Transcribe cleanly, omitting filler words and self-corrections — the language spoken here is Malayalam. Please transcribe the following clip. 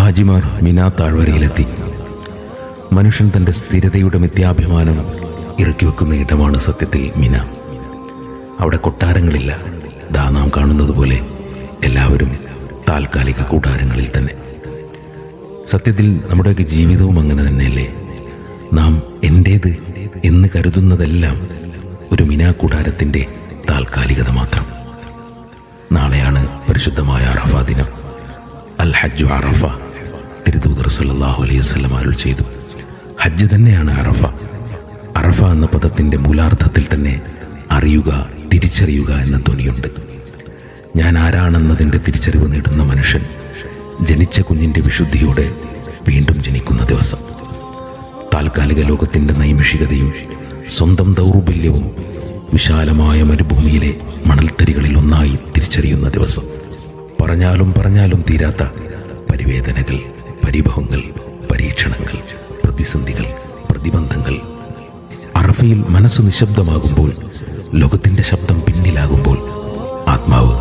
ഹാജിമാർ മിനാ താഴ്വരയിലെത്തി. മനുഷ്യൻ തൻ്റെ സ്ഥിരതയുടെ മിഥ്യാഭിമാനം ഇറക്കി വെക്കുന്ന ഇടമാണ് സത്യത്തിൽ മിന. അവിടെ കൊട്ടാരങ്ങളില്ല. ദാ നാം കാണുന്നത് പോലെ എല്ലാവരും താൽക്കാലിക കൂടാരങ്ങളിൽ തന്നെ. സത്യത്തിൽ നമ്മുടെയൊക്കെ ജീവിതവും അങ്ങനെ തന്നെയല്ലേ? നാം എൻ്റേത് എന്ന് കരുതുന്നതെല്ലാം ഒരു മിനാ കൂടാരത്തിൻ്റെ താൽക്കാലികത മാത്രം. നാളെയാണ് പരിശുദ്ധമായ അറഫ ദിനം. അൽ ഹജ്ജു അറഫ. തിരുദൂതർ സല്ലല്ലാഹു അലൈഹി വസല്ലം അരുൾ ചെയ്തു, ഹജ്ജ് തന്നെയാണ് അറഫ. അറഫ എന്ന പദത്തിൻ്റെ മൂലാർത്ഥത്തിൽ തന്നെ അറിയുക, തിരിച്ചറിയുക എന്ന ധ്വനിയുണ്ട്. ഞാൻ ആരാണെന്നതിൻ്റെ തിരിച്ചറിവ് നേടുന്ന മനുഷ്യൻ ജനിച്ച കുഞ്ഞിൻ്റെ വിശുദ്ധിയോടെ വീണ്ടും ജനിക്കുന്ന ദിവസം. താൽക്കാലിക ലോകത്തിൻ്റെ നൈമിഷികതയും സ്വന്തം ദൗർബല്യവും വിശാലമായ മരുഭൂമിയിലെ മണൽത്തരികളിൽ ഒന്നായി തിരിച്ചറിയുന്ന ദിവസം. പറഞ്ഞാലും തീരാത്ത പരിവേദനകൾ, പരിഭവങ്ങൾ, പരീക്ഷണങ്ങൾ, പ്രതിസന്ധികൾ, പ്രതിബന്ധങ്ങൾ. അറഫയിൽ മനസ്സ് നിശബ്ദമാകുമ്പോൾ, ലോകത്തിൻ്റെ ശബ്ദം പിന്നിലാകുമ്പോൾ ആത്മാവ്